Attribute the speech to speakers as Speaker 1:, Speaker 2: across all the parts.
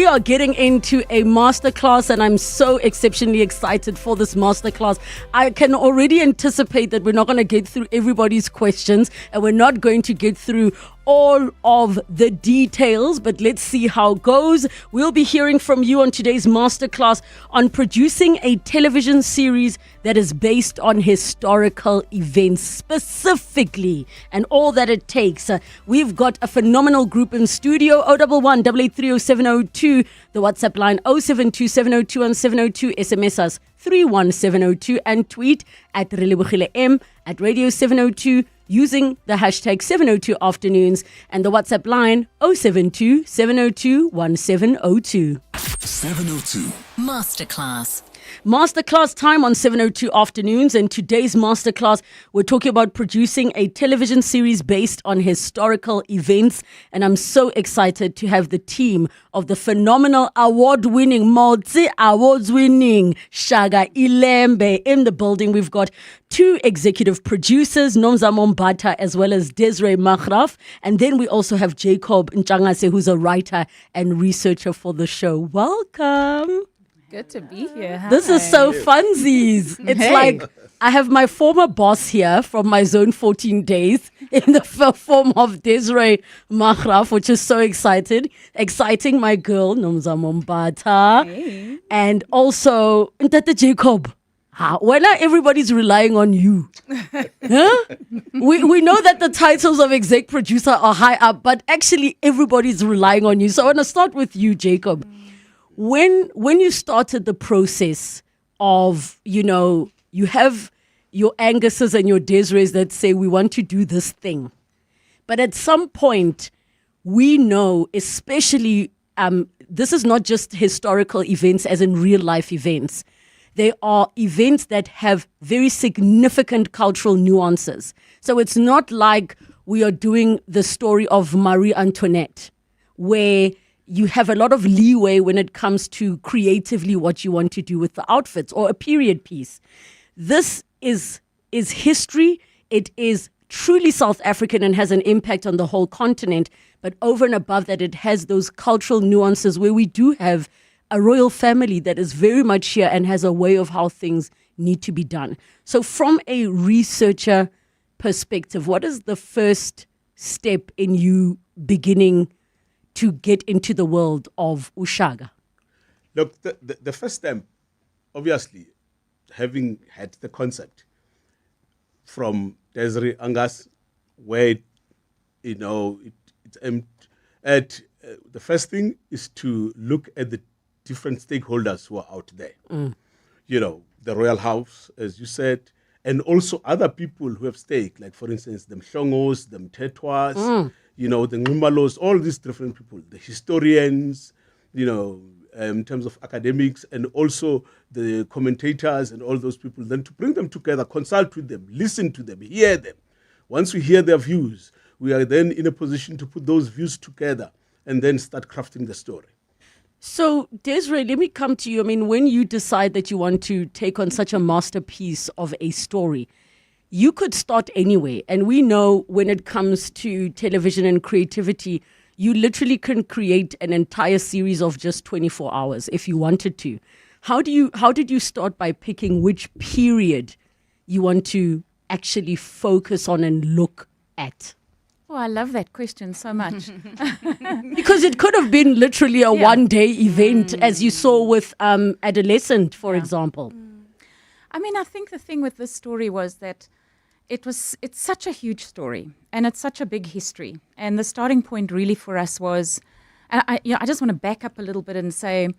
Speaker 1: we are getting into a masterclass, and I'm so exceptionally excited for this masterclass. I can already anticipate that we're not going to get through everybody's questions, and we're not going to get through all of the details, but let's see how it goes. We'll be hearing from you on today's masterclass on producing a television series that is based on historical events specifically, and all that it takes. We've got a phenomenal group in studio. 011 883 0702, the WhatsApp line 072 702 702, SMS us 31702, and tweet at Relebogile M at Radio 702 using the hashtag 702 afternoons, and the WhatsApp line 072 702 1702.
Speaker 2: 702
Speaker 1: Masterclass time on 702 afternoons, and today's masterclass, we're talking about producing a television series based on historical events, and I'm so excited to have the team of the phenomenal award-winning Shaka iLembe in the building. We've got two executive producers, Nomzamo Mbatha as well as Desiree, Markgraaff, and then we also have Jacob Ntshangase, who's a writer and researcher for the show. Welcome.
Speaker 3: Good to be here. Hi.
Speaker 1: This is so funsies. It's like I have my former boss here from my Zone 14 days in the form of Desiree Markgraaff, which is so exciting. My girl, Nomzamo Mbatha.
Speaker 3: Hey.
Speaker 1: And also Ntate Jacob. When are everybody's relying on you? Huh? We know that the titles of exec producer are high up, but actually everybody's relying on you. So I want to start with you, Jacob. When you started the process of, you have your Anguses and your Desirees that say, we want to do this thing. But at some point, we know, especially, this is not just historical events as in real life events. They are events that have very significant cultural nuances. So it's not like we are doing the story of Marie Antoinette, where you have a lot of leeway when it comes to creatively what you want to do with the outfits, or a period piece. This is history. It is truly South African and has an impact on the whole continent. But over and above that, it has those cultural nuances where we do have a royal family that is very much here and has a way of how things need to be done. So from a researcher perspective, what is the first step in you beginning to get into the world of Shaka?
Speaker 4: Look, the first step, obviously, having had the concept from Desiree Angus, where it's aimed at, the first thing is to look at the different stakeholders who are out there. The royal house, as you said, and also other people who have stake, like for instance, the Ntshangase, the Mtetwas, the Ngumbalos, all these different people, the historians, in terms of academics, and also the commentators and all those people, then to bring them together, consult with them, listen to them, hear them. Once we hear their views, we are then in a position to put those views together and then start crafting the story.
Speaker 1: So, Desiree, let me come to you. I mean, when you decide that you want to take on such a masterpiece of a story, you could start anyway. And we know when it comes to television and creativity, you literally can create an entire series of just 24 hours if you wanted to. How did you start by picking which period you want to actually focus on and look at?
Speaker 3: Oh, I love that question so much.
Speaker 1: Because it could have been literally a one-day event, as you saw with Adolescent, for example.
Speaker 3: I mean, I think the thing with this story was that it's such a huge story and it's such a big history. And the starting point really for us was, and I just want to back up a little bit and say,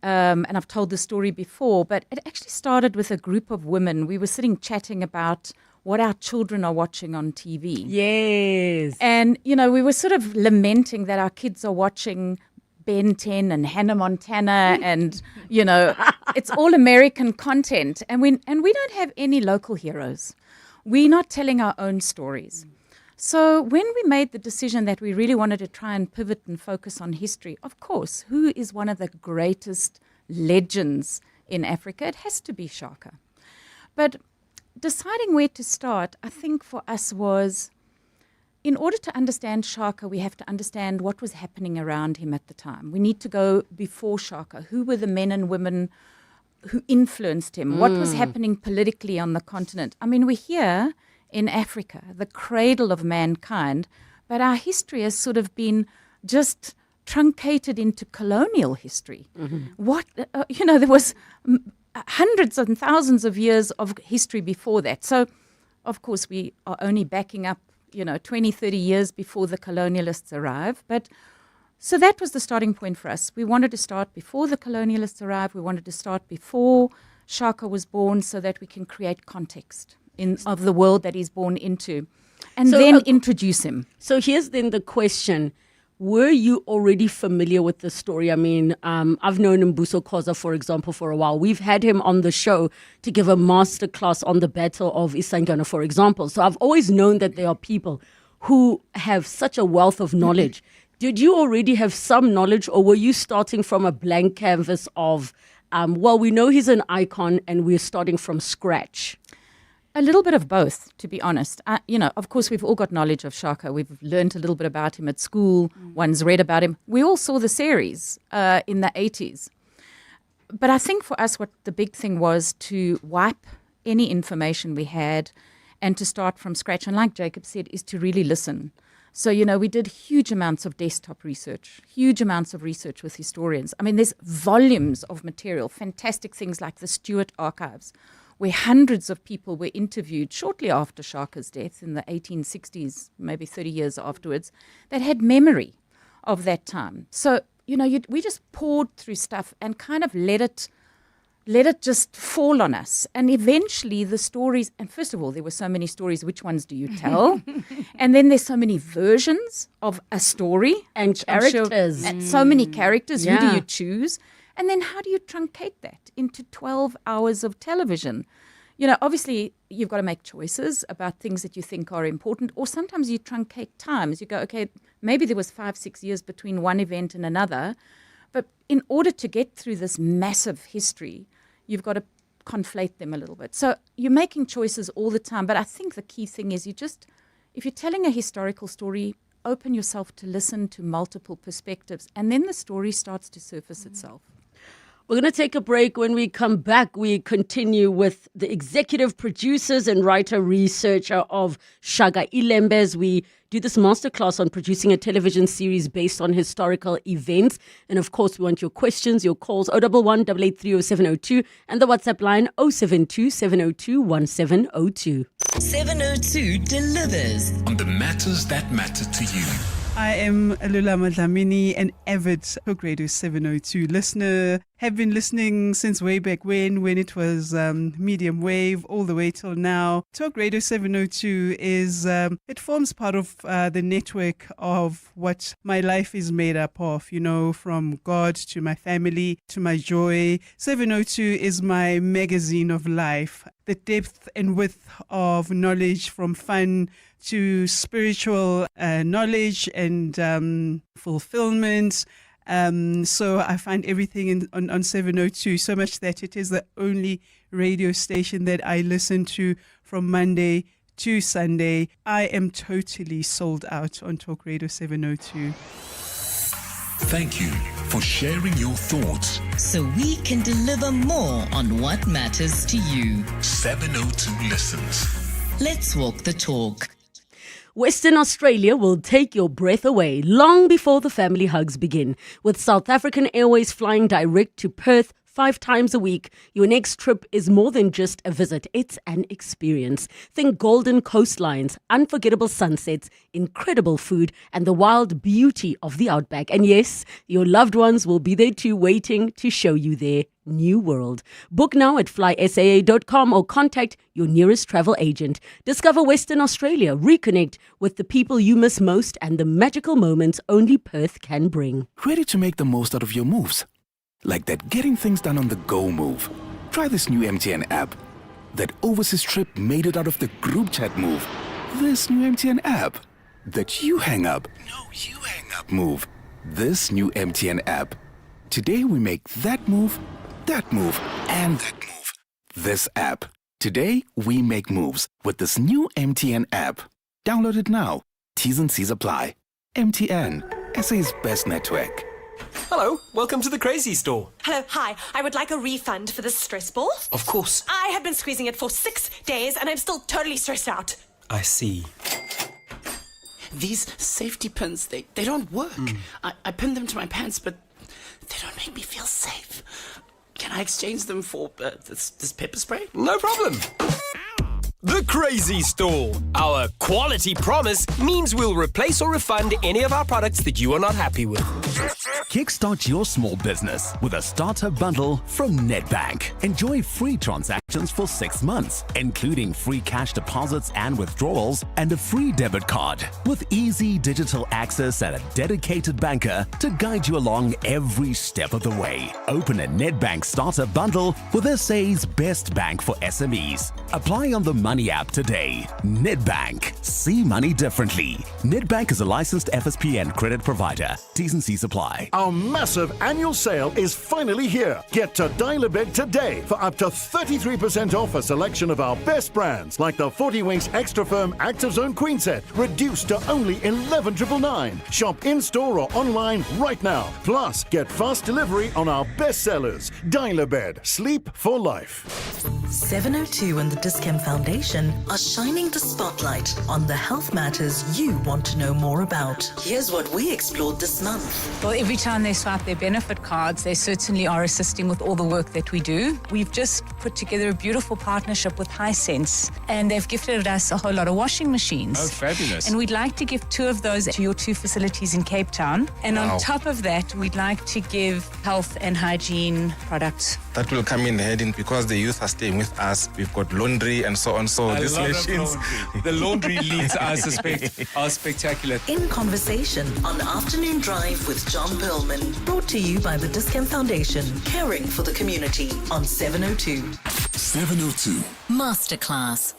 Speaker 3: and I've told the story before, but it actually started with a group of women. We were sitting chatting about what our children are watching on TV.
Speaker 1: Yes.
Speaker 3: And, we were sort of lamenting that our kids are watching Ben 10 and Hannah Montana and, it's all American content. And we don't have any local heroes. We're not telling our own stories. So when we made the decision that we really wanted to try and pivot and focus on history, of course, who is one of the greatest legends in Africa? It has to be Shaka. But deciding where to start, I think for us was in order to understand Shaka, we have to understand what was happening around him at the time. We need to go before Shaka. Who were the men and women who influenced him? What was happening politically on the continent? I mean, we're here in Africa, the cradle of mankind, but our history has sort of been just truncated into colonial history. There was hundreds and thousands of years of history before that. So, of course, we are only backing up 20, 30 years before the colonialists arrive. But so that was the starting point for us. We wanted to start before the colonialists arrived. We wanted to start before Shaka was born so that we can create context of the world that he's born into and then introduce him.
Speaker 1: So here's then the question. Were you already familiar with the story? I mean, I've known Mbuso Khoza, for example, for a while. We've had him on the show to give a masterclass on the Battle of Ntshangase, for example. So I've always known that there are people who have such a wealth of knowledge. Did you already have some knowledge, or were you starting from a blank canvas of, we know he's an icon and we're starting from scratch?
Speaker 3: A little bit of both, to be honest. Of course, we've all got knowledge of Shaka. We've learned a little bit about him at school. One's read about him. We all saw the series in the 80s. But I think for us, what the big thing was to wipe any information we had and to start from scratch. And like Jacob said, is to really listen. So, we did huge amounts of desktop research, huge amounts of research with historians. I mean, there's volumes of material, fantastic things like the Stewart Archives, where hundreds of people were interviewed shortly after Shaka's death in the 1860s, maybe 30 years afterwards, that had memory of that time. So, we just poured through stuff and kind of let it just fall on us. And eventually the stories, and first of all, there were so many stories, which ones do you tell? And then there's so many versions of a story.
Speaker 1: And characters.
Speaker 3: And so many characters. Who do you choose? And then how do you truncate that into 12 hours of television? Obviously, you've got to make choices about things that you think are important, or sometimes you truncate times. You go, okay, maybe there was 5-6 years between one event and another, but in order to get through this massive history, you've got to conflate them a little bit. So you're making choices all the time, but I think the key thing is if you're telling a historical story, open yourself to listen to multiple perspectives, and then the story starts to surface itself.
Speaker 1: We're going to take a break. When we come back, we continue with the executive producers and writer-researcher of Shaka, iLembe, as we do this masterclass on producing a television series based on historical events. And of course, we want your questions, your calls, 011 883 0702, and the WhatsApp line 072 702 1702.
Speaker 2: 702 delivers
Speaker 5: on the matters that matter to you.
Speaker 6: I am Alula Madlamini, an avid Talk Radio 702 listener. Have been listening since way back when it was medium wave all the way till now. Talk Radio 702 it forms part of the network of what my life is made up of, from God to my family to my joy. 702 is my magazine of life. The depth and width of knowledge, from fun to spiritual knowledge and fulfillment. So I find everything on 702, so much that it is the only radio station that I listen to from Monday to Sunday. I am totally sold out on Talk Radio 702.
Speaker 5: Thank you for sharing your thoughts.
Speaker 2: so we can deliver more on what matters to you.
Speaker 5: 702 listens.
Speaker 2: Let's walk the talk.
Speaker 1: Western Australia will take your breath away long before the family hugs begin. With South African Airways flying direct to Perth 5 times a week, your next trip is more than just a visit, it's an experience. Think golden coastlines, unforgettable sunsets, incredible food, and the wild beauty of the outback. And yes, your loved ones will be there too, waiting to show you their new world. Book now at flysaa.com or contact your nearest travel agent. Discover Western Australia, reconnect with the people you miss most, and the magical moments only Perth can bring.
Speaker 7: Ready to make the most out of your moves? Like that getting things done on the go move. Try this new MTN app. That overseas trip made it out of the group chat move. This new MTN app. That you hang up. No, you hang up move. This new MTN app. Today we make that move, and that move. This app. Today we make moves with this new MTN app. Download it now. T's and C's apply. MTN, SA's best network.
Speaker 8: Hello, welcome to the Crazy Store.
Speaker 9: Hello, hi. I would like a refund for the stress ball.
Speaker 8: Of course.
Speaker 9: I have been squeezing it for 6 days and I'm still totally stressed out.
Speaker 8: I see.
Speaker 10: These safety pins, they don't work. I pin them to my pants, but they don't make me feel safe. Can I exchange them for this pepper spray?
Speaker 8: No problem. The Crazy Store. Our quality promise means we'll replace or refund any of our products that you are not happy with.
Speaker 11: Kickstart your small business with a starter bundle from Nedbank. Enjoy free transactions for 6 months, including free cash deposits and withdrawals and a free debit card with easy digital access and a dedicated banker to guide you along every step of the way. Open a Nedbank starter bundle with SA's best bank for SMEs. Apply on the Money app today. Nedbank. See money differently. Nedbank is a licensed FSP and credit provider. T's and C's apply.
Speaker 12: Our massive annual sale is finally here. Get to iLembe today for up to 33% off a selection of our best brands, like the 40 Winks Extra Firm Active Zone Queen Set, reduced to only 11,999. Shop in-store or online right now. Plus, get fast delivery on our best sellers. iLembe. Sleep for life.
Speaker 2: 702 and the Discount Foundation are shining the spotlight on the health matters you want to know more about. Here's what we explored this month.
Speaker 13: Well, every time they swipe their benefit cards, they certainly are assisting with all the work that we do. We've just put together a beautiful partnership with Hisense, and they've gifted us a whole lot of washing machines.
Speaker 14: Oh, fabulous.
Speaker 13: And we'd like to give 2 of those to your 2 facilities in Cape Town. And on top of that, we'd like to give health and hygiene products.
Speaker 14: That will come in handy because the youth are staying with us. We've got laundry and so on. So these machines,
Speaker 15: the laundry leads are spectacular.
Speaker 2: In Conversation on Afternoon Drive with John Perlman. Brought to you by the Discount Foundation, caring for the community on 702.
Speaker 5: 702.
Speaker 2: Masterclass.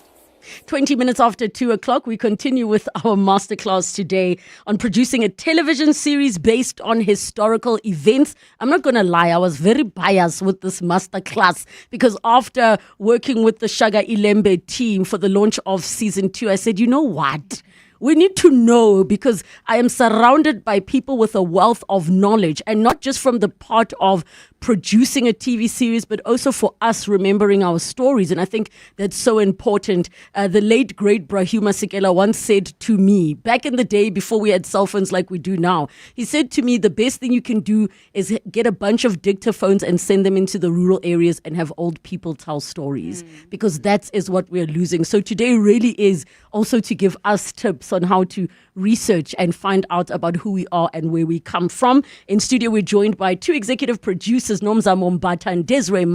Speaker 1: 20 minutes after 2 o'clock, we continue with our masterclass today on producing a television series based on historical events. I'm not going to lie, I was very biased with this masterclass because after working with the Shaka iLembe team for the launch of season 2, I said, you know what? We need to know, because I am surrounded by people with a wealth of knowledge, and not just from the part of producing a TV series, but also for us remembering our stories. And I think that's so important. The late, great Brahima Sikela once said to me, back in the day before we had cell phones like we do now, he said to me, the best thing you can do is get a bunch of dictaphones and send them into the rural areas and have old people tell stories, because that is what we're losing. So today really is also to give us tips on how to research and find out about who we are and where we come from. In studio, we're joined by 2 executive producers, Nomzamo Mbatha and Desiree,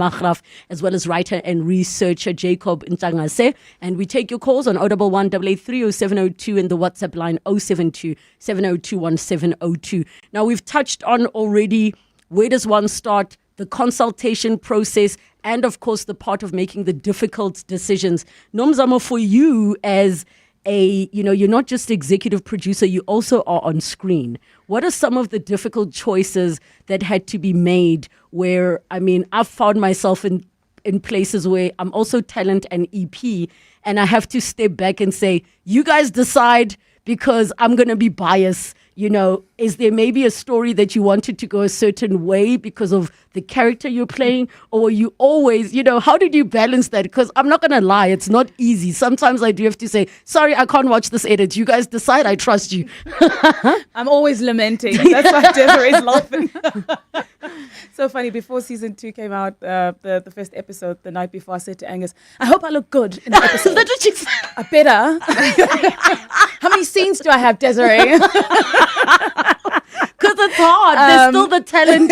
Speaker 1: as well as writer and researcher Jacob Ntshangase. And we take your calls on 011 883 0702 and the WhatsApp line 072 702 1702. Now, we've touched on already, where does one start, the consultation process, and of course the part of making the difficult decisions. Nomzamo, for you as you're not just executive producer, you also are on screen. What are some of the difficult choices that had to be made where, I've found myself in places where I'm also talent and EP, and I have to step back and say, you guys decide, because I'm going to be biased. Is there maybe a story that you wanted to go a certain way because of the character you're playing? Or you always, how did you balance that? Because I'm not going to lie, it's not easy. Sometimes I do have to say, sorry, I can't watch this edit. You guys decide, I trust you.
Speaker 3: I'm always lamenting. That's why Desiree's laughing. So funny, before season 2 came out, the first episode, the night before, I said to Angus, I hope I look good in the episode. That's what she said. I better. How many scenes do I have, Desiree?
Speaker 1: Because it's hard. There's still the talent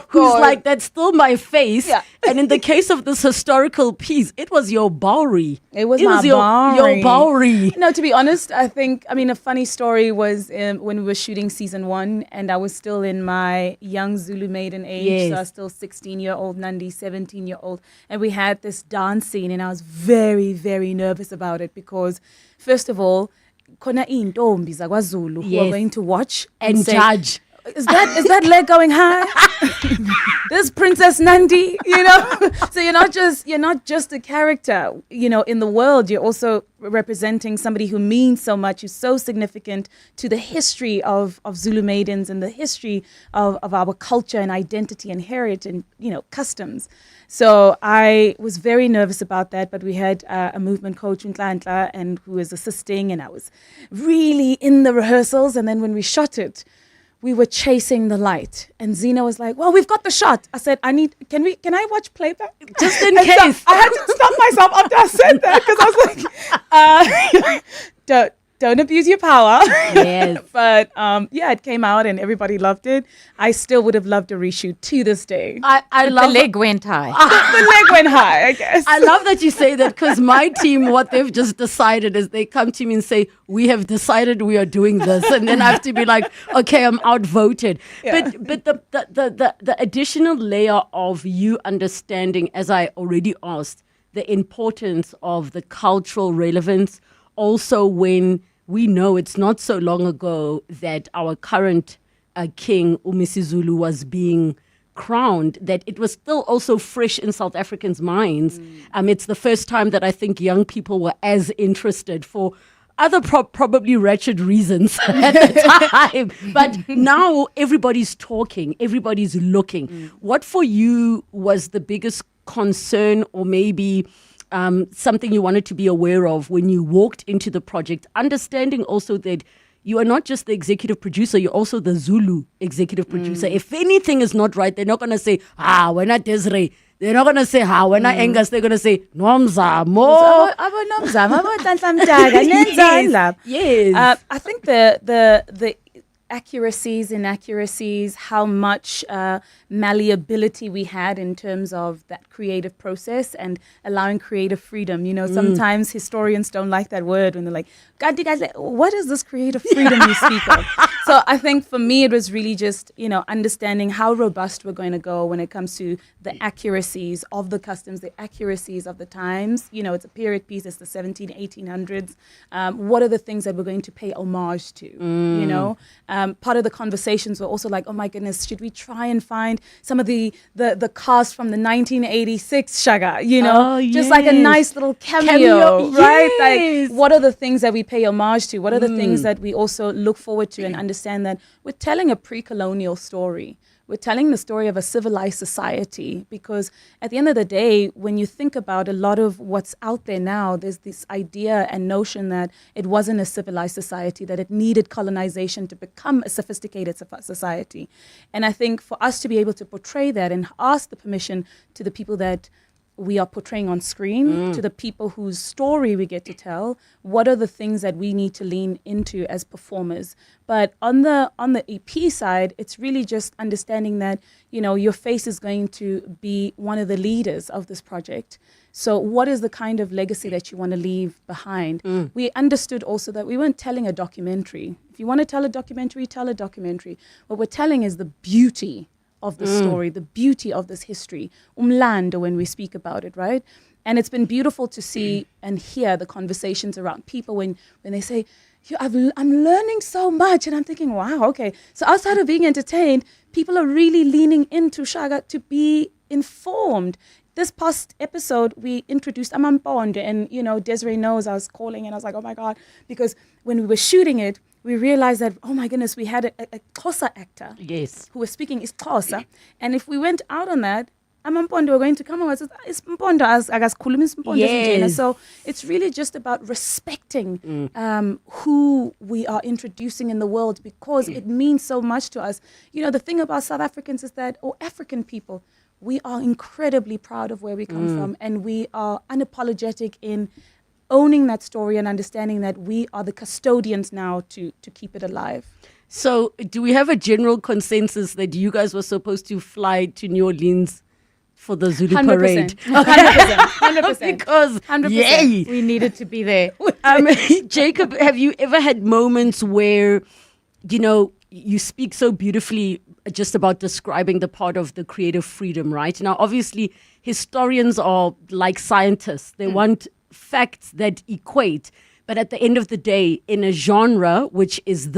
Speaker 1: who's like, that's still my face. Yeah. And in the case of this historical piece, it was your Bowery.
Speaker 3: It was your
Speaker 1: Bowery.
Speaker 3: No, to be honest, I think, a funny story was when we were shooting season 1 and I was still in my young Zulu maiden age. Yes. So I was still 16-year-old Nandi, 17-year-old. And we had this dance scene and I was very, very nervous about it because, first of all, khona intombi zakwaZulu who are going to watch
Speaker 1: and judge.
Speaker 16: is that leg going high? This Princess Nandi, So you're not just a character, in the world. You're also representing somebody who means so much, who's so significant to the history of Zulu maidens and the history of our culture and identity and heritage and, customs. So I was very nervous about that, but we had a movement coach, Ntshangase, and who was assisting, and I was really in the rehearsals. And then when we shot it, we were chasing the light, and Zena was like, "Well, we've got the shot." I said, can I watch playback?
Speaker 1: Just in case.
Speaker 16: So I had to stop myself after I said that, because I was like, don't abuse your power.
Speaker 1: Yes.
Speaker 16: But it came out and everybody loved it. I still would have loved a reshoot to this day.
Speaker 1: I love
Speaker 3: the leg went high.
Speaker 16: The leg went high, I guess.
Speaker 1: I love that you say that, because my team, what they've just decided is they come to me and say, "We have decided we are doing this," and then I have to be like, "Okay, I'm outvoted."
Speaker 16: Yeah.
Speaker 1: But the additional layer of you understanding, as I already asked, the importance of the cultural relevance. Also, when we know it's not so long ago that our current king, uMisuzulu, was being crowned, that it was still also fresh in South Africans' minds. It's the first time that I think young people were as interested, for other probably wretched reasons at the time. But now everybody's talking, everybody's looking. What for you was the biggest concern, or maybe something you wanted to be aware of when you walked into the project, understanding also that you are not just the executive producer, you're also the Zulu executive producer. If anything is not right, they're not going to say, we're not Desiree. They're not going to say, we're not Angus. They're going to say, Nomzamo.
Speaker 16: Yes. I think the accuracies, inaccuracies, how much malleability we had in terms of that creative process and allowing creative freedom. Sometimes historians don't like that word when they're like, God, you guys, what is this creative freedom you speak of? So I think for me, it was really just, understanding how robust we're going to go when it comes to the accuracies of the customs, the accuracies of the times. It's a period piece, it's the 1800s. What are the things that we're going to pay homage to, part of the conversations were also like, oh my goodness, should we try and find some of the cast from the 1986 Shaka, just like a nice little cameo, right?
Speaker 1: Yes.
Speaker 16: Like, what are the things that we pay homage to? What are the things that we also look forward to and understand that we're telling a pre-colonial story? We're telling the story of a civilized society, because at the end of the day, when you think about a lot of what's out there now, there's this idea and notion that it wasn't a civilized society, that it needed colonization to become a sophisticated society. And I think for us to be able to portray that and ask the permission to the people that we are portraying on screen, to the people whose story we get to tell, what are the things that we need to lean into as performers. But on the EP side, it's really just understanding that, your face is going to be one of the leaders of this project. So what is the kind of legacy that you want to leave behind? We understood also that we weren't telling a documentary. If you want to tell a documentary, tell a documentary. What we're telling is the beauty of the story, the beauty of this history, umlando, when we speak about it, right? And it's been beautiful to see and hear the conversations around people when they say, I'm learning so much, and I'm thinking, wow, okay. So outside of being entertained, people are really leaning into Shaka to be informed. This past episode, we introduced Amamponde, and Desiree knows I was calling, and I was like, oh my God, because when we were shooting it, we realized that, oh my goodness, we had a Xhosa actor who was speaking Xhosa. And if we went out on that, Amamponde were going to come and say, it's Mpondo, yes. So it's really just about respecting who we are introducing in the world, because it means so much to us. The thing about South Africans is that, or African people, we are incredibly proud of where we come from, and we are unapologetic in owning that story and understanding that we are the custodians now to keep it alive.
Speaker 1: So do we have a general consensus that you guys were supposed to fly to New Orleans for the Zulu
Speaker 16: 100%,
Speaker 1: parade?
Speaker 16: 100%.
Speaker 1: Because
Speaker 16: 100%.
Speaker 1: Yay.
Speaker 3: We needed to be there.
Speaker 1: Jacob, have you ever had moments where, you speak so beautifully just about describing the part of the creative freedom, right? Now, obviously, historians are like scientists. They want facts that equate. But at the end of the day, in a genre, which is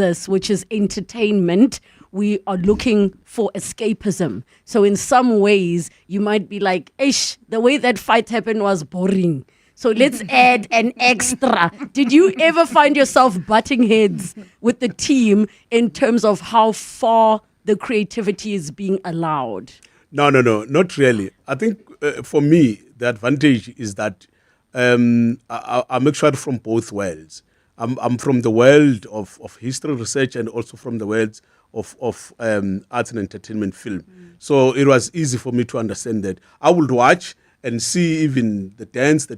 Speaker 1: entertainment, we are looking for escapism. So in some ways, you might be like, ish, the way that fight happened was boring. So let's add an extra. Did you ever find yourself butting heads with the team in terms of how far the creativity is being allowed?
Speaker 4: No, not really. I think for me, the advantage is that I'm actually from both worlds. I'm from the world of history research and also from the world of arts and entertainment film. So it was easy for me to understand that. I would watch and see even the dance, the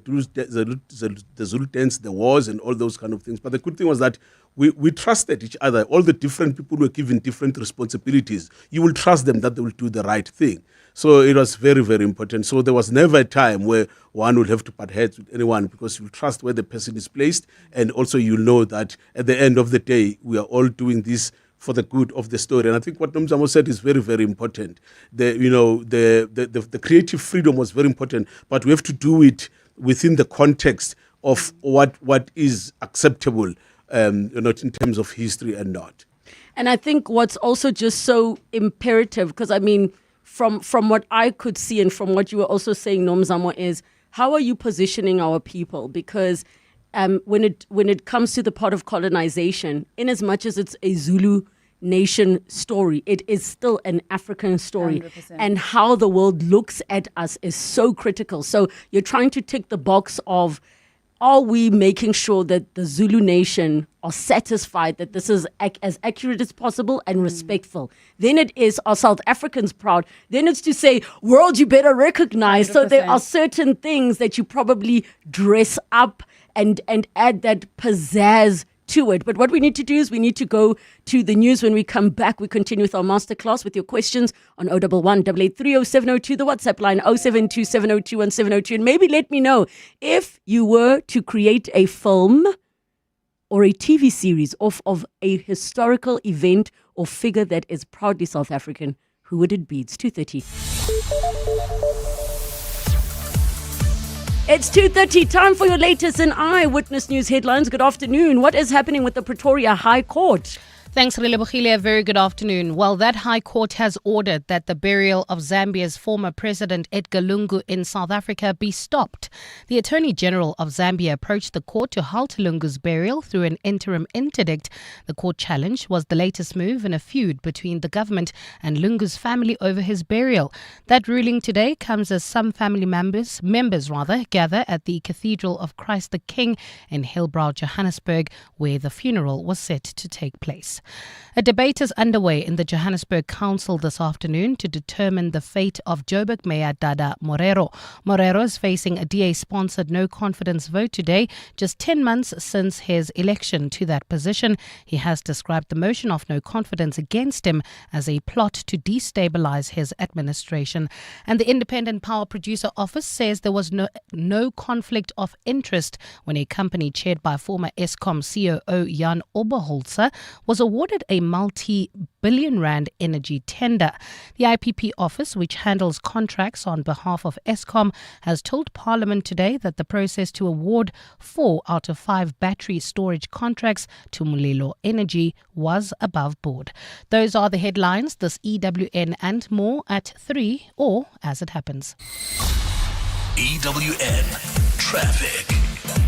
Speaker 4: Zulu dance, the wars and all those kind of things. But the good thing was that we trusted each other. All the different people were given different responsibilities. You will trust them that they will do the right thing. So it was very, very important. So there was never a time where one would have to butt heads with anyone because you trust where the person is placed. And also you know that at the end of the day, we are all doing this for the good of the story. And I think what Nomzamo said is very, very important. The creative freedom was very important, but we have to do it within the context of what is acceptable, not in terms of history and not.
Speaker 1: And I think what's also just so imperative, because I mean, from what I could see and from what you were also saying, Nomzamo, is how are you positioning our people? Because when it comes to the part of colonization, in as much as it's a Zulu nation story, it is still an African story.
Speaker 16: 100%.
Speaker 1: And how the world looks at us is so critical. So you're trying to tick the box of, are we making sure that the Zulu nation are satisfied that this is as accurate as possible and respectful? Then it is, are South Africans proud? Then it's to say, world, you better recognize. 100%. So there are certain things that you probably dress up and add that pizzazz to it. But what we need to do is we need to go to the news. When we come back, we continue with our masterclass with your questions on 011-883-0702, the WhatsApp line 0727021702. And maybe let me know if you were to create a film or a TV series of a historical event or figure that is proudly South African, who would it be? It's 2:30. It's 2:30, time for your latest in Eyewitness News headlines. Good afternoon. What is happening with the Pretoria High Court?
Speaker 17: Thanks, Relebogile. Very good afternoon. Well, that High Court has ordered that the burial of Zambia's former President Edgar Lungu in South Africa be stopped. The Attorney General of Zambia approached the court to halt Lungu's burial through an interim interdict. The court challenge was the latest move in a feud between the government and Lungu's family over his burial. That ruling today comes as some family members gather at the Cathedral of Christ the King in Hillbrow, Johannesburg, where the funeral was set to take place. A debate is underway in the Johannesburg Council this afternoon to determine the fate of Joburg Mayor Dada Morero. Morero is facing a DA-sponsored no-confidence vote today, just 10 months since his election to that position. He has described the motion of no confidence against him as a plot to destabilize his administration. And the Independent Power Producer Office says there was no conflict of interest when a company chaired by former Eskom COO Jan Oberholzer was awarded a multi-billion rand energy tender. The IPP office, which handles contracts on behalf of Eskom, has told Parliament today that the process to award 4 out of 5 battery storage contracts to Mulilo Energy was above board. Those are the headlines. This EWN and more at 3 or as it happens.
Speaker 5: EWN Traffic.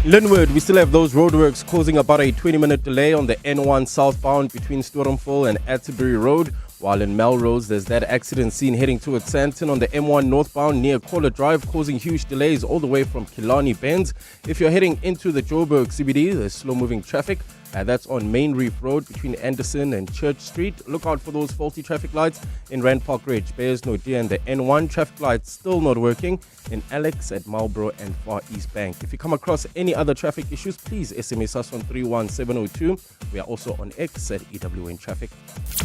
Speaker 18: Linwood, we still have those roadworks causing about a 20-minute delay on the N1 southbound between Stormville and Atterbury Road, while in Melrose, there's that accident scene heading towards Sandton on the M1 northbound near Kohler Drive, causing huge delays all the way from Killarney Bends. If you're heading into the Joburg CBD, there's slow-moving traffic. That's on Main Reef Road between Anderson and Church Street. Look out for those faulty traffic lights in Rand Park Ridge, Bearsnodia and the N1. Traffic lights still not working in Alex at Marlborough and Far East Bank. If you come across any other traffic issues, please SMS us on 31702. We are also on X at EWN Traffic.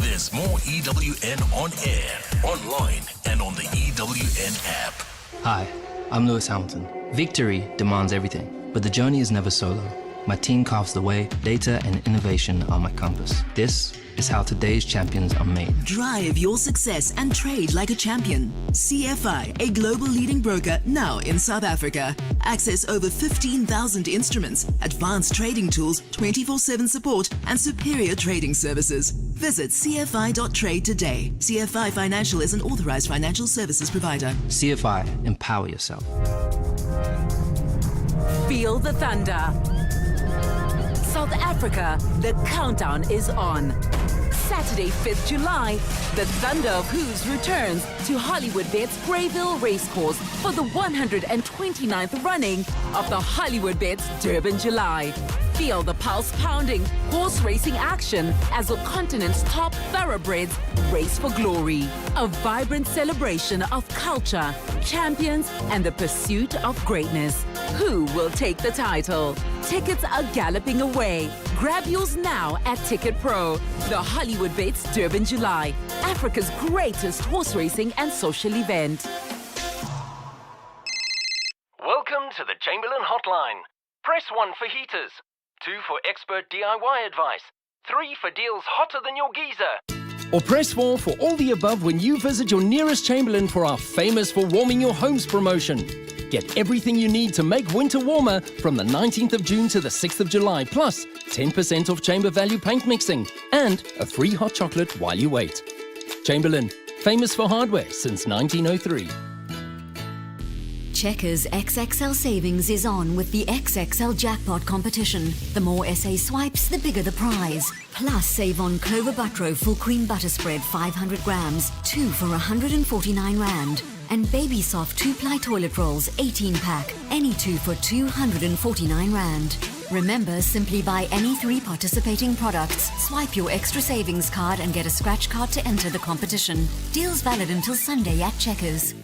Speaker 5: There's more EWN on air, online, and on the EWN app.
Speaker 19: Hi, I'm Lewis Hamilton. Victory demands everything, but the journey is never solo. My team carves the way, data and innovation are my compass. This is how today's champions are made.
Speaker 2: Drive your success and trade like a champion. CFI, a global leading broker now in South Africa. Access over 15,000 instruments, advanced trading tools, 24/7 support, and superior trading services. Visit cfi.trade today. CFI Financial is an authorized financial services provider.
Speaker 19: CFI, empower yourself.
Speaker 20: Feel the thunder. South Africa, the countdown is on. Saturday, 5th July, the Thunder of Hooves returns to Hollywood Bets Greyville Racecourse for the 129th running of the Hollywood Bets Durban July. Feel the pulse pounding horse racing action as the continent's top thoroughbreds race for glory. A vibrant celebration of culture, champions, and the pursuit of greatness. Who will take the title? Tickets are galloping away. Grab yours now at Ticket Pro. The Hollywood Bates Durban July, Africa's greatest horse racing and social event.
Speaker 21: Welcome to the Chamberlain Hotline. Press 1 for heaters, 2 for expert DIY advice, 3 for deals hotter than your geyser.
Speaker 8: Or press 4 for all the above when you visit your nearest Chamberlain for our famous for warming your homes promotion. Get everything you need to make winter warmer from the 19th of June to the 6th of July, plus 10% off chamber value paint mixing and a free hot chocolate while you wait. Chamberlain, famous for hardware since 1903.
Speaker 22: Checkers XXL Savings is on with the XXL Jackpot competition. The more SA swipes, the bigger the prize. Plus, save on Clover Butro Full Cream Butter Spread 500 grams, 2 for 149 Rand. And Baby Soft 2-ply toilet rolls 18-pack, any 2 for 249 Rand. Remember, simply buy any 3 participating products, swipe your extra savings card and get a scratch card to enter the competition. Deals valid until Sunday at Checkers.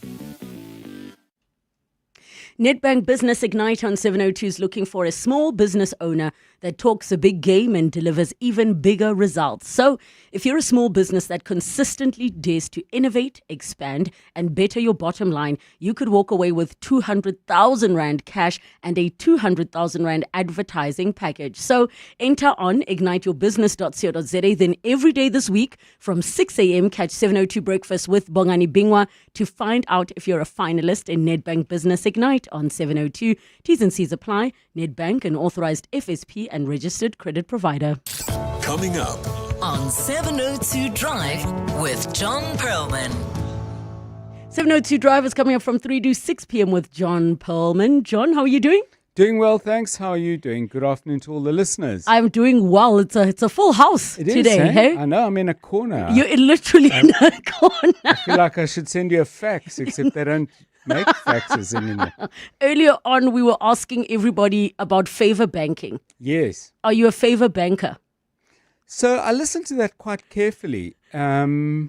Speaker 1: Nedbank Business Ignite on 702 is looking for a small business owner that talks a big game and delivers even bigger results. So, if you're a small business that consistently dares to innovate, expand, and better your bottom line, you could walk away with 200,000 Rand cash and a 200,000 Rand advertising package. So, enter on igniteyourbusiness.co.za. Then every day this week from 6 a.m. catch 702 Breakfast with Bongani Bingwa to find out if you're a finalist in Nedbank Business Ignite on 702. T's and C's apply. Nedbank, an authorized FSP and registered credit provider.
Speaker 5: Coming up
Speaker 2: on 702 Drive with John Perlman.
Speaker 1: 702 Drive is coming up from 3 to 6 p.m. with John Perlman. John, how are you doing?
Speaker 23: Doing well, thanks. How are you doing? Good afternoon to all the listeners.
Speaker 1: I'm doing well. It's a full house today.
Speaker 23: Is,
Speaker 1: hey?
Speaker 23: I know, I'm in a corner.
Speaker 1: You're literally in a corner.
Speaker 23: I feel like I should send you a fax, except they don't make faxes anymore.
Speaker 1: Earlier on, we were asking everybody about favor banking.
Speaker 23: Yes.
Speaker 1: Are you a favor banker?
Speaker 23: So I listened to that quite carefully. I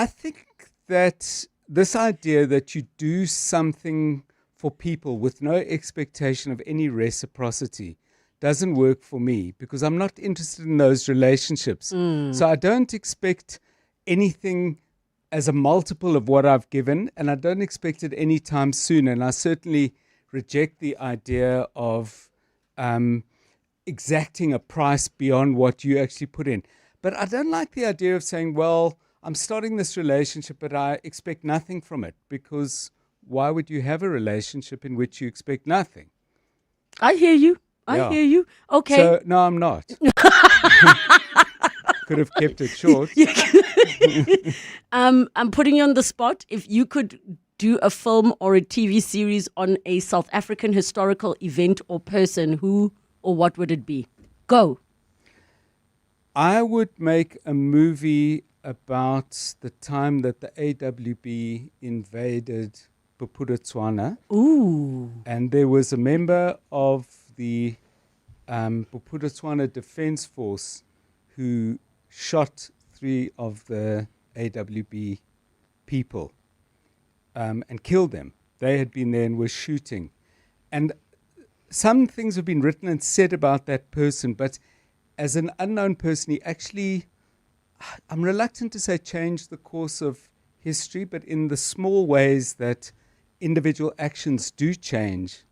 Speaker 23: think that this idea that you do something for people with no expectation of any reciprocity doesn't work for me, because I'm not interested in those relationships. So I don't expect anything as a multiple of what I've given, and I don't expect it anytime soon. And I certainly reject the idea of exacting a price beyond what you actually put in. But I don't like the idea of saying, well, I'm starting this relationship, but I expect nothing from it, because why would you have a relationship in which you expect nothing?
Speaker 1: I hear you. I hear you. Okay.
Speaker 23: So, no, I'm not. Could have kept it short.
Speaker 1: I'm putting you on the spot. If you could do a film or a TV series on a South African historical event or person, who or what would it be? Go.
Speaker 23: I would make a movie about the time that the AWB invaded Bophuthatswana.
Speaker 1: Ooh.
Speaker 23: And there was a member of the Bophuthatswana Defense Force who shot 3 of the AWB people and killed them. They had been there and were shooting. And some things have been written and said about that person, but as an unknown person, he actually, I'm reluctant to say changed the course of history, but in the small ways that individual actions do change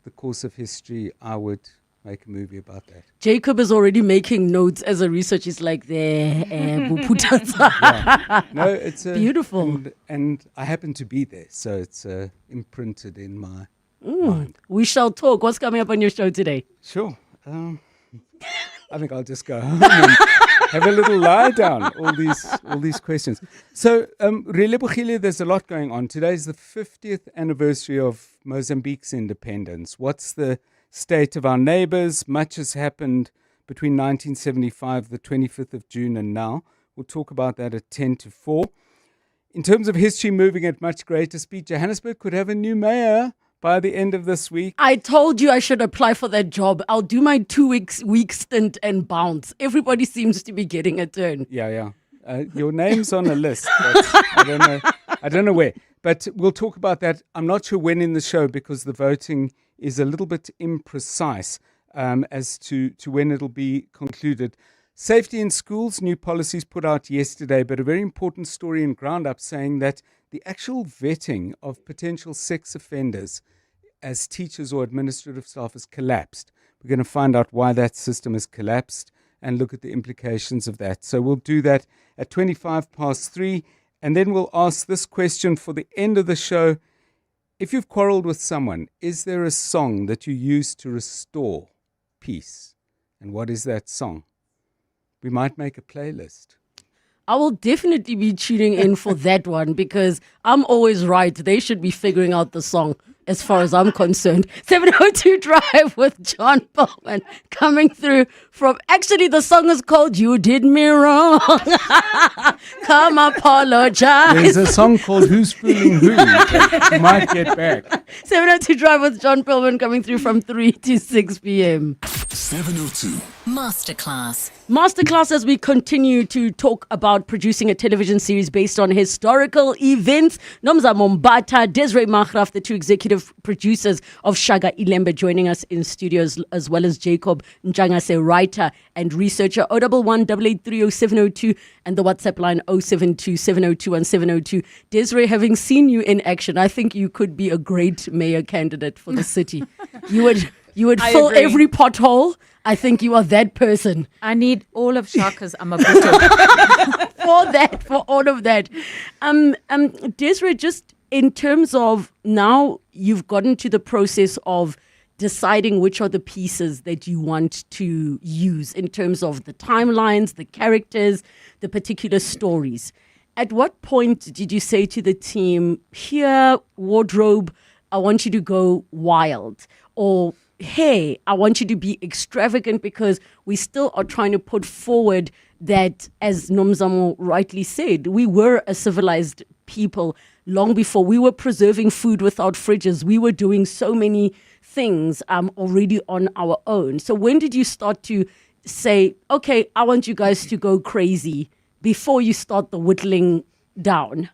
Speaker 23: the course of history, I would make a movie about that.
Speaker 1: Jacob is already making notes as a researcher. He's like, there,
Speaker 23: Yeah. No, it's
Speaker 1: beautiful.
Speaker 23: And I happen to be there, so it's imprinted in my mind.
Speaker 1: We shall talk. What's coming up on your show today?
Speaker 23: Sure. I think I'll just go home and have a little lie down. All these questions. So, Relebogile, there's a lot going on. Today's the 50th anniversary of Mozambique's independence. What's the state of our neighbors? Much has happened between 1975, the 25th of June, and now. We'll talk about that at 10 to 4. In terms of history moving at much greater speed, Johannesburg could have a new mayor by the end of this week.
Speaker 1: I told you I should apply for that job. I'll do my 2 week stint and bounce. Everybody seems to be getting a turn.
Speaker 23: Yeah. Your name's on a list. But I don't know where. But we'll talk about that. I'm not sure when in the show because the voting is a little bit imprecise as to when it'll be concluded. Safety in schools, new policies put out yesterday, but a very important story in Ground Up saying that the actual vetting of potential sex offenders as teachers or administrative staff has collapsed. We're going to find out why that system has collapsed and look at the implications of that. So we'll do that at 3:25. And then we'll ask this question for the end of the show. If you've quarreled with someone, is there a song that you use to restore peace? And what is that song? We might make a playlist.
Speaker 1: I will definitely be tuning in for that one because I'm always right. They should be figuring out the song as far as I'm concerned. 702 Drive with John Bowman coming through from, actually the song is called You Did Me Wrong. Come apologize.
Speaker 23: There's a song called Who's Fooling Who that you might get back.
Speaker 1: 702 Drive with John Bowman coming through from 3 to 6 p.m.
Speaker 5: 702.
Speaker 1: Masterclass as we continue to talk about producing a television series based on historical events. Nomzamo Mbatha, Desiree, Markgraaff, the two executive producers of Shaka, iLembe, joining us in studios, as well as Jacob Ntshangase, writer and researcher. 011-883-0702 and the WhatsApp line 072-702-1702. Desiree, having seen you in action, I think you could be a great mayor candidate for the city. You would fill
Speaker 3: agree.
Speaker 1: every pothole. I think you are that person.
Speaker 3: I need all of Shaka's Mabotja.
Speaker 1: for all of that. Desiree, just in terms of now you've gotten to the process of deciding which are the pieces that you want to use in terms of the timelines, the characters, the particular stories. At what point did you say to the team, here, wardrobe, I want you to go wild? Or, hey, I want you to be extravagant, because we still are trying to put forward that, as Nomzamo rightly said, we were a civilized people long before. We were preserving food without fridges. We were doing so many things already on our own. So when did you start to say, okay, I want you guys to go crazy before you start the whittling down?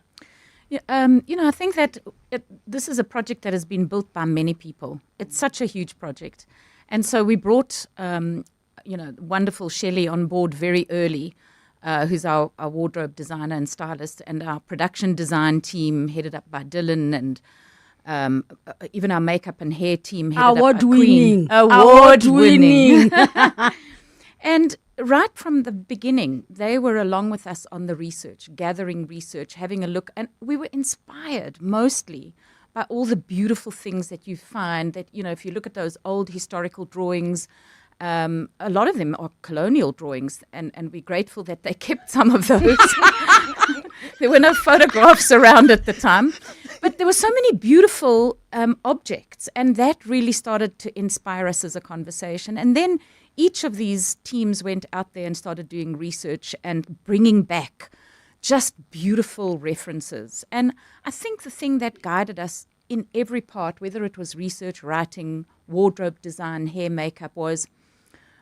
Speaker 3: Yeah, I think that this is a project that has been built by many people. It's such a huge project. And so we brought, wonderful Shelley on board very early, who's our wardrobe designer and stylist, and our production design team headed up by Dylan, and even our makeup and hair team headed
Speaker 1: Award-winning.
Speaker 3: Award-winning. And right from the beginning, they were along with us on the research, gathering research, having a look. And we were inspired mostly by all the beautiful things that you find that, if you look at those old historical drawings, a lot of them are colonial drawings. And we're grateful that they kept some of those. There were no photographs around at the time. But there were so many beautiful objects. And that really started to inspire us as a conversation. And then each of these teams went out there and started doing research and bringing back just beautiful references. And I think the thing that guided us in every part, whether it was research, writing, wardrobe design, hair, makeup, was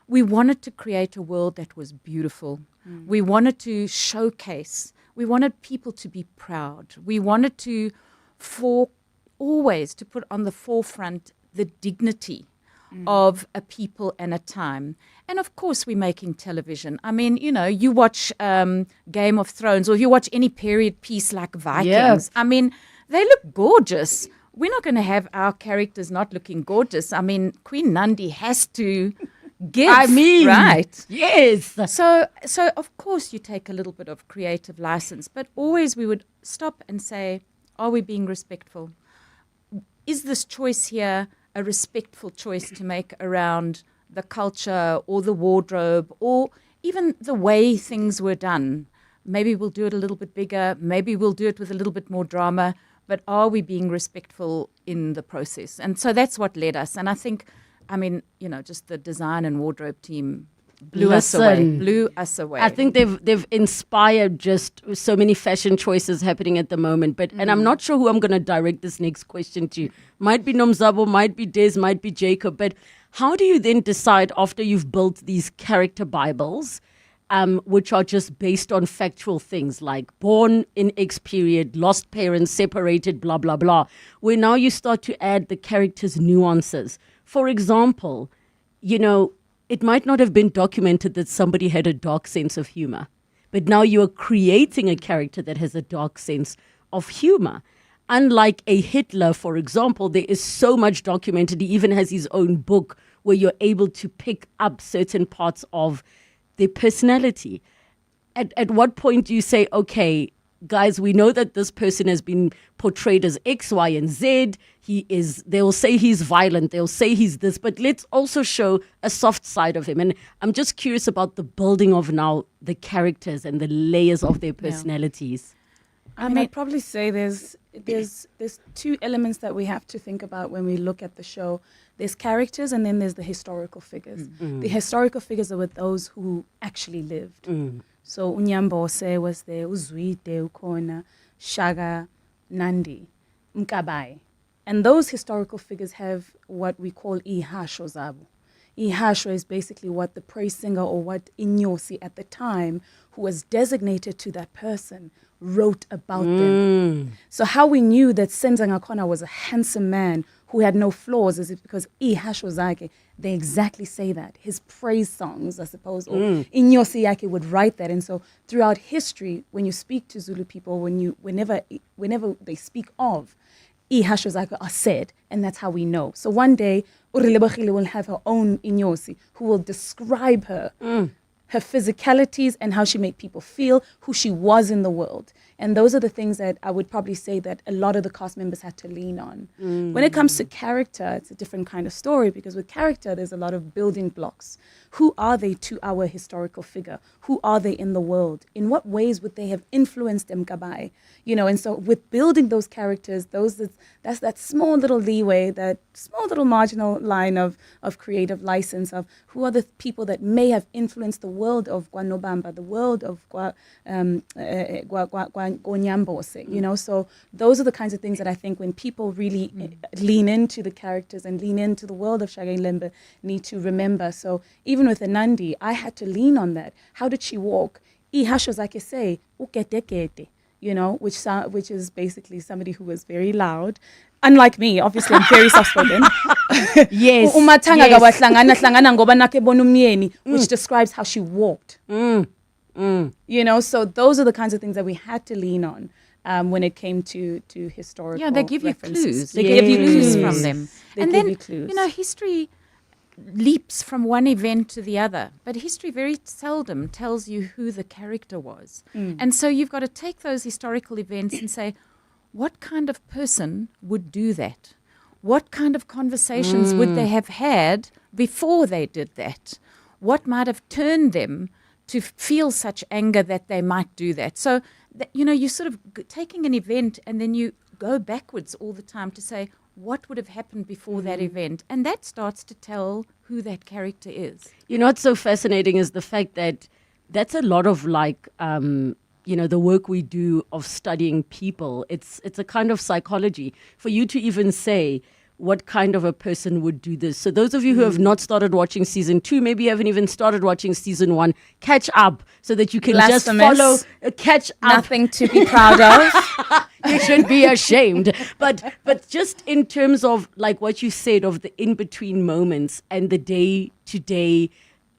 Speaker 3: we wanted to create a world that was beautiful. We wanted to showcase. We wanted people to be proud. We wanted to, always to put on the forefront the dignity of a people and a time. And of course, we're making television. I mean, you watch Game of Thrones, or you watch any period piece like Vikings.
Speaker 1: Yeah.
Speaker 3: I mean, they look gorgeous. we're not going to have our characters not looking gorgeous. I mean, Queen Nandi has to give.
Speaker 1: I mean,
Speaker 3: right?
Speaker 1: Yes.
Speaker 3: So of course you take a little bit of creative license, but always we would stop and say, are we being respectful? Is this choice here a respectful choice to make around the culture or the wardrobe or even the way things were done? Maybe we'll do it a little bit bigger. Maybe we'll do it with a little bit more drama. But are we being respectful in the process? And so that's what led us. And I think, just the design and wardrobe team blew us away.
Speaker 1: I think they've inspired just so many fashion choices happening at the moment. And I'm not sure who I'm going to direct this next question to. Might be Nomzamo, might be Des, might be Jacob. But how do you then decide after you've built these character Bibles, which are just based on factual things like born in X period, lost parents, separated, blah, blah, blah, where now you start to add the character's nuances. For example, it might not have been documented that somebody had a dark sense of humor, but now you are creating a character that has a dark sense of humor. Unlike a Hitler, for example, there is so much documented. He even has his own book where you're able to pick up certain parts of their personality. At what point do you say, okay, guys, we know that this person has been portrayed as X, Y, and Z. They'll say he's violent. They'll say he's this, but let's also show a soft side of him. And I'm just curious about the building of now the characters and the layers of their personalities.
Speaker 16: I'd probably say there's two elements that we have to think about when we look at the show. There's characters and then there's the historical figures. The historical figures are with those who actually lived. So Unyambose was there, Uzwide, Ukona, Shaka, Nandi, Mkabai. And those historical figures have what we call ihasho zabo. Ihasho is basically what the praise singer or what Inyosi at the time, who was designated to that person, wrote about them. So how we knew that Senzangakona was a handsome man who had no flaws is because ihasho zake, they exactly say that. His praise songs, I suppose, or Inyosi Yake would write that. And so throughout history, when you speak to Zulu people, whenever they speak of, ihasho zake are said, and that's how we know. So one day, Relebogile will have her own Inyosi who will describe her, her physicalities and how she made people feel, who she was in the world. And those are the things that I would probably say that a lot of the cast members had to lean on. When it comes to character, it's a different kind of story because with character, there's a lot of building blocks. Who are they to our historical figure? Who are they in the world? In what ways would they have influenced Mkabai? And so with building those characters, that's that small little leeway, that small little marginal line of creative license of who are the people that may have influenced the world of Guanobamba, the world of Gonyambose, so those are the kinds of things that I think when people really lean into the characters and lean into the world of Shaka iLembe need to remember. So even with Nandi, I had to lean on that. How did she walk? Ihasho zake say, uketekete, which is basically somebody who was very loud. Unlike me, obviously, I'm very soft-spoken.
Speaker 1: Yes.
Speaker 16: Which describes how she walked. So those are the kinds of things that we had to lean on when it came to historical.
Speaker 3: Yeah, they give
Speaker 16: references.
Speaker 3: you clues. They give you clues from them.
Speaker 16: They
Speaker 3: and
Speaker 16: give
Speaker 3: then,
Speaker 16: you clues.
Speaker 3: History leaps from one event to the other, but history very seldom tells you who the character was. And so you've got to take those historical events and say, what kind of person would do that? What kind of conversations would they have had before they did that? What might have turned them to feel such anger that they might do that? So, you're sort of taking an event and then you go backwards all the time to say, what would have happened before that event? And that starts to tell who that character is.
Speaker 1: What's so fascinating is the fact that that's a lot of the work we do of studying people. It's a kind of psychology for you to even say what kind of a person would do this. So those of you who have not started watching season 2, maybe you haven't even started watching season 1, catch up so that you can just follow, catch up.
Speaker 16: Nothing to be proud of.
Speaker 1: You should be ashamed. But just in terms of like what you said of the in-between moments and the day-to-day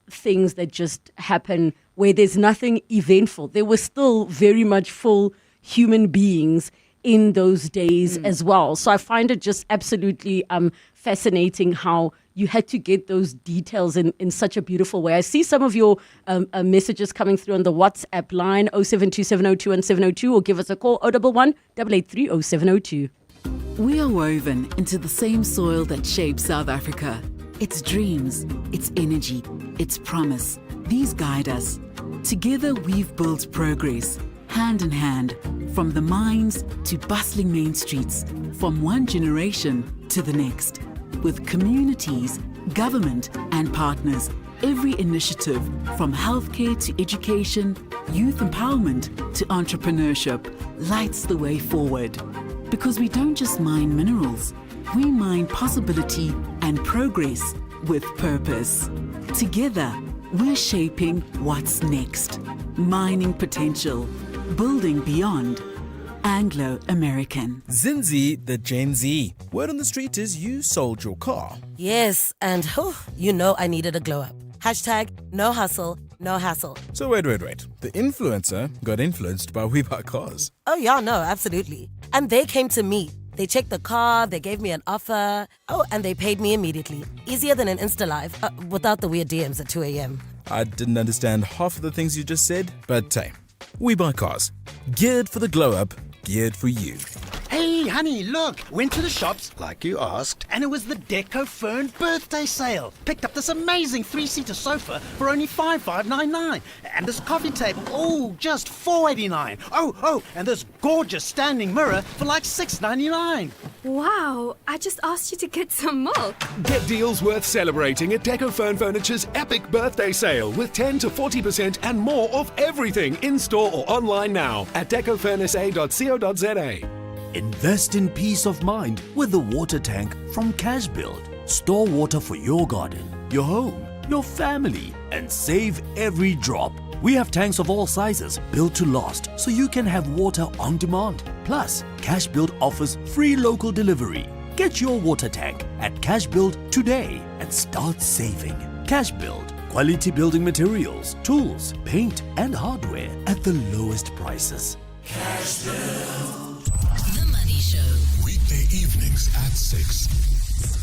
Speaker 1: things that just happen where there's nothing eventful. They were still very much full human beings in those days as well. So I find it just absolutely fascinating how you had to get those details in such a beautiful way. I see some of your messages coming through on the WhatsApp line, 072-702-1702, or give us a call, 011-883-0702.
Speaker 2: We are woven into the same soil that shapes South Africa. Its dreams, its energy, its promise. These guide us. Together we've built progress, hand in hand, from the mines to bustling main streets, from one generation to the next. With communities, government and partners, every initiative from healthcare to education, youth empowerment to entrepreneurship lights the way forward. Because we don't just mine minerals, we mine possibility and progress with purpose. Together, we're shaping what's next, mining potential, building beyond. Anglo-American.
Speaker 6: Zinzi, the Gen Z. Word on the street is you sold your car.
Speaker 7: Yes, and you know I needed a glow up. Hashtag no hustle, no hassle.
Speaker 6: So wait. The influencer got influenced by We Buy Cars.
Speaker 7: Oh yeah, no, absolutely. And they came to me. They checked the car, they gave me an offer. Oh, and they paid me immediately. Easier than an Insta Live, without the weird DMs at 2 a.m.
Speaker 6: I didn't understand half of the things you just said, but hey, We Buy Cars. Geared for the glow up, geared for you.
Speaker 9: Hey, honey, look. Went to the shops, like you asked, and it was the Deco Fern birthday sale. Picked up this amazing 3-seater sofa for only $5,599. And this coffee table, just $489. Oh, and this gorgeous standing mirror for like $699.
Speaker 24: Wow, I just asked you to get some milk.
Speaker 25: Get deals worth celebrating at Deco Fern Furniture's epic birthday sale with 10 to 40% and more of everything in-store or online now at decofurnsa.co.za.
Speaker 26: Invest in peace of mind with the water tank from Cashbuild. Store water for your garden, your home, your family, and save every drop. We have tanks of all sizes built to last so you can have water on demand. Plus, Cashbuild offers free local delivery. Get your water tank at Cashbuild today and start saving. Cashbuild, quality building materials, tools, paint, and hardware at the lowest prices.
Speaker 5: Cashbuild. Weekday evenings at 6.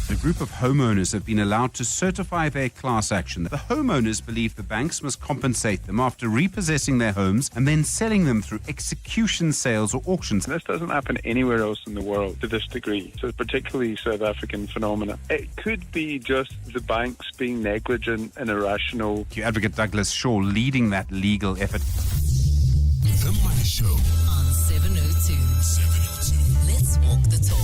Speaker 27: A group of homeowners have been allowed to certify their class action. The homeowners believe the banks must compensate them after repossessing their homes and then selling them through execution sales or auctions.
Speaker 28: This doesn't happen anywhere else in the world to this degree. So it's particularly South African phenomena. It could be just the banks being negligent and irrational.
Speaker 27: Advocate Douglas Shaw leading that legal effort.
Speaker 5: The Money Show
Speaker 2: on 702. Let's walk the talk.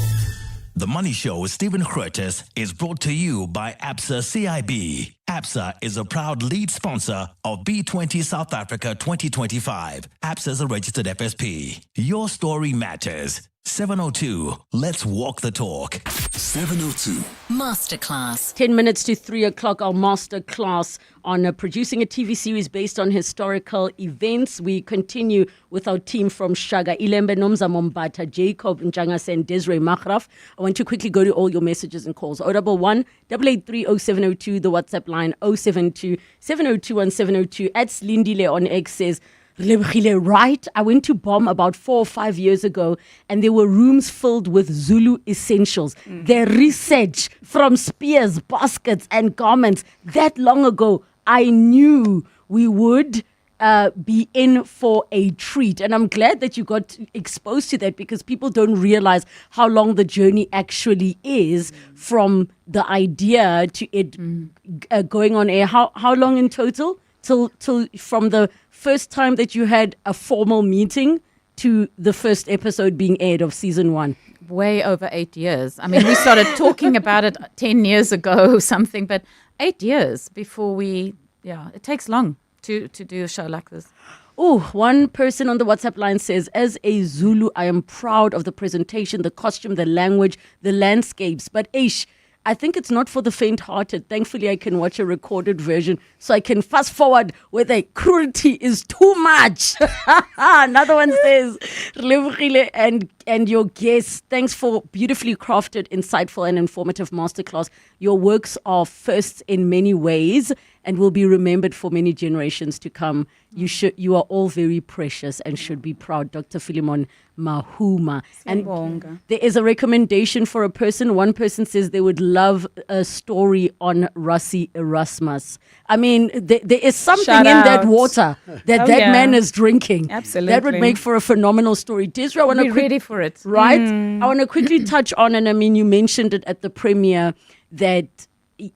Speaker 5: The Money Show with Stephen Curtis is brought to you by ABSA CIB. ABSA is a proud lead sponsor of B20 South Africa 2025. ABSA is a registered FSP. Your story matters. 702. Let's walk the talk. 702.
Speaker 2: Masterclass.
Speaker 1: 10 minutes to 3 o'clock, our masterclass on producing a TV series based on historical events. We continue with our team from Shaka, iLembe, Nomzamo Mbatha, Jacob, Ntshangase, and Desiree Markgraaff. I want to quickly go to all your messages and calls. 011-883-0702, the WhatsApp line 072-702-1702. At Lindile on X says, Relebogile, right? I went to BOM about 4 or 5 years ago and there were rooms filled with Zulu essentials. Their research from spears, baskets and garments. That long ago, I knew we would be in for a treat. And I'm glad that you got exposed to that because people don't realize how long the journey actually is from the idea to it going on air. How long in total? Till from the first time that you had a formal meeting to the first episode being aired of season 1?
Speaker 3: Way over 8 years. I mean, we started talking about it 10 years ago or something, but 8 years before it takes long to do a show like this.
Speaker 1: Oh, one person on the WhatsApp line says, as a Zulu, I am proud of the presentation, the costume, the language, the landscapes, but I think it's not for the faint-hearted. Thankfully, I can watch a recorded version so I can fast forward where the cruelty is too much. Another one says, Relebogile and and your guests. Thanks for beautifully crafted, insightful, and informative masterclass. Your works are firsts in many ways and will be remembered for many generations to come. You are all very precious and should be proud. Dr. Philemon Mahuma. And there is a recommendation for a person. One person says they would love a story on Rassie Erasmus. I mean, there is something
Speaker 16: Shout
Speaker 1: in that
Speaker 16: out.
Speaker 1: water that man is drinking.
Speaker 16: Absolutely.
Speaker 1: That would make for a phenomenal story. Desiree, I want to
Speaker 3: Be ready for it.
Speaker 1: Right? I want to quickly touch on, and I mean, you mentioned it at the premiere, that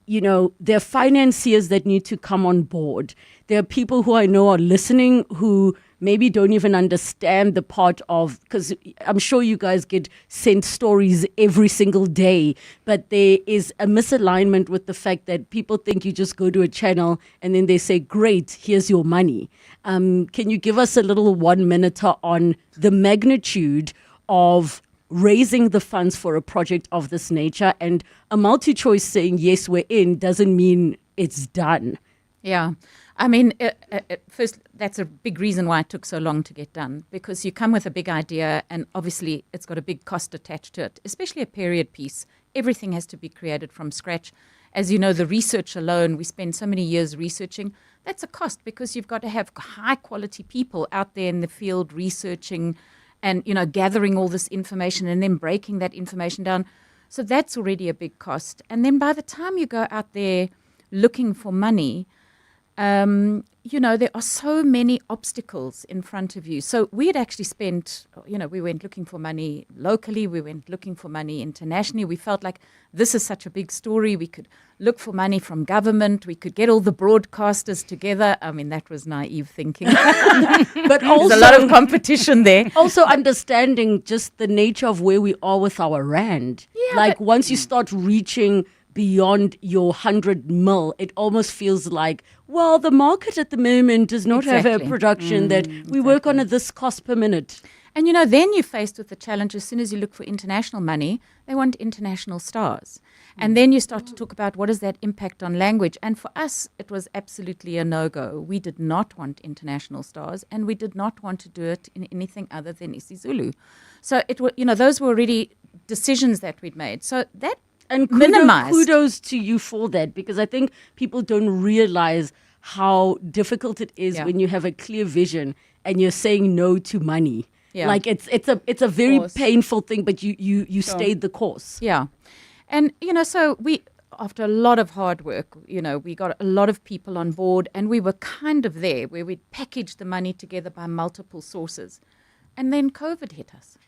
Speaker 1: there are financiers that need to come on board. There are people who I know are listening who maybe don't even understand the part of, because I'm sure you guys get sent stories every single day, but there is a misalignment with the fact that people think you just go to a channel and then they say, great, here's your money. Can you give us a little 1 minute on the magnitude of raising the funds for a project of this nature? And a multi-choice saying, yes, we're in, doesn't mean it's done.
Speaker 3: Yeah. I mean, first, that's a big reason why it took so long to get done, because you come with a big idea and obviously it's got a big cost attached to it, especially a period piece. Everything has to be created from scratch. As you know, the research alone, we spend so many years researching. That's a cost because you've got to have high quality people out there in the field researching and, gathering all this information and then breaking that information down. So that's already a big cost. And then by the time you go out there looking for money, there are so many obstacles in front of you. So we had actually spent, we went looking for money locally, we went looking for money internationally. We felt like this is such a big story. We could look for money from government. We could get all the broadcasters together. I mean, that was naive thinking.
Speaker 1: But also,
Speaker 3: there's a lot of competition there.
Speaker 1: Also understanding just the nature of where we are with our rand.
Speaker 3: Yeah,
Speaker 1: once you start reaching beyond your 100 mil, it almost feels like, well, the market at the moment does not have a production that we work on at this cost per minute.
Speaker 3: And, then you're faced with the challenge as soon as you look for international money, they want international stars. And then you start to talk about what is that impact on language. And for us, it was absolutely a no-go. We did not want international stars, and we did not want to do it in anything other than isiZulu. So, those were already decisions that we'd made. So that
Speaker 1: and
Speaker 3: minimized.
Speaker 1: Kudos to you for that, because I think people don't realize how difficult it is when you have a clear vision and you're saying no to money.
Speaker 3: Yeah.
Speaker 1: Like it's a very painful thing, but you stayed the course.
Speaker 3: Yeah. And, so we, after a lot of hard work, we got a lot of people on board, and we were kind of there where we'd packaged the money together by multiple sources. And then COVID hit us.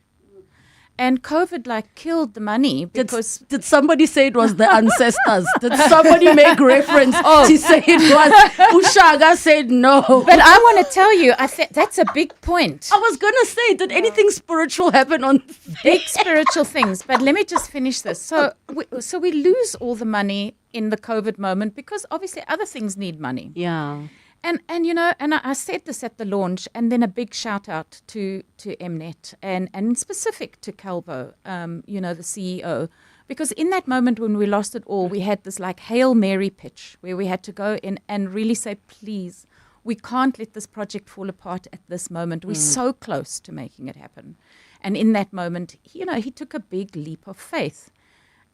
Speaker 3: And COVID killed the money because...
Speaker 1: Did somebody say it was the ancestors? Did somebody make reference to say it was... Shaka said no.
Speaker 3: But I want to tell you, that's a big point.
Speaker 1: I was going to say, did anything spiritual happen on...
Speaker 3: Big spiritual things. But let me just finish this. So we lose all the money in the COVID moment because obviously other things need money.
Speaker 1: Yeah.
Speaker 3: And I said this at the launch, and then a big shout out to Mnet and in specific to Calvo, the CEO, because in that moment when we lost it all, we had this Hail Mary pitch where we had to go in and really say, please, we can't let this project fall apart at this moment. We're so close to making it happen. And in that moment, he took a big leap of faith.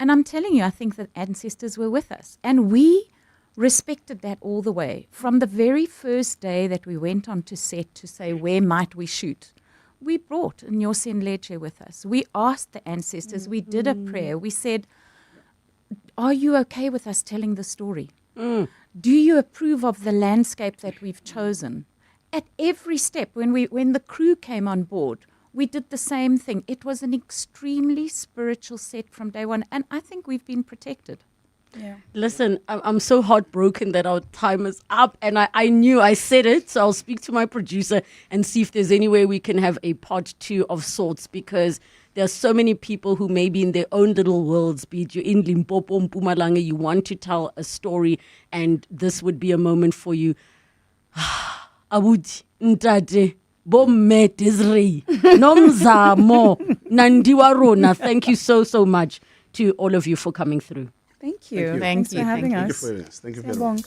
Speaker 3: And I'm telling you, I think that ancestors were with us. And we respected that all the way. From the very first day that we went on to set to say, where might we shoot? We brought Nyosi and Leche with us. We asked the ancestors. We did a prayer. We said, are you okay with us telling the story? Do you approve of the landscape that we've chosen? At every step, when the crew came on board, we did the same thing. It was an extremely spiritual set from day one, and I think we've been protected.
Speaker 16: Yeah.
Speaker 1: Listen, I'm so heartbroken that our time is up, and I knew I said it, so I'll speak to my producer and see if there's any way we can have a part 2 of sorts, because there are so many people who maybe in their own little worlds, be it you're in Limpopo, Mpumalanga, you want to tell a story, and this would be a moment for you. Abuti, Ntate, Bomme, Desiree, Nomzamo, Nandiwa Rona, thank you so much to all of you for coming through.
Speaker 16: Thank you.
Speaker 4: Thank
Speaker 16: Thanks for having us.
Speaker 4: Thank you for this. Thank you very much.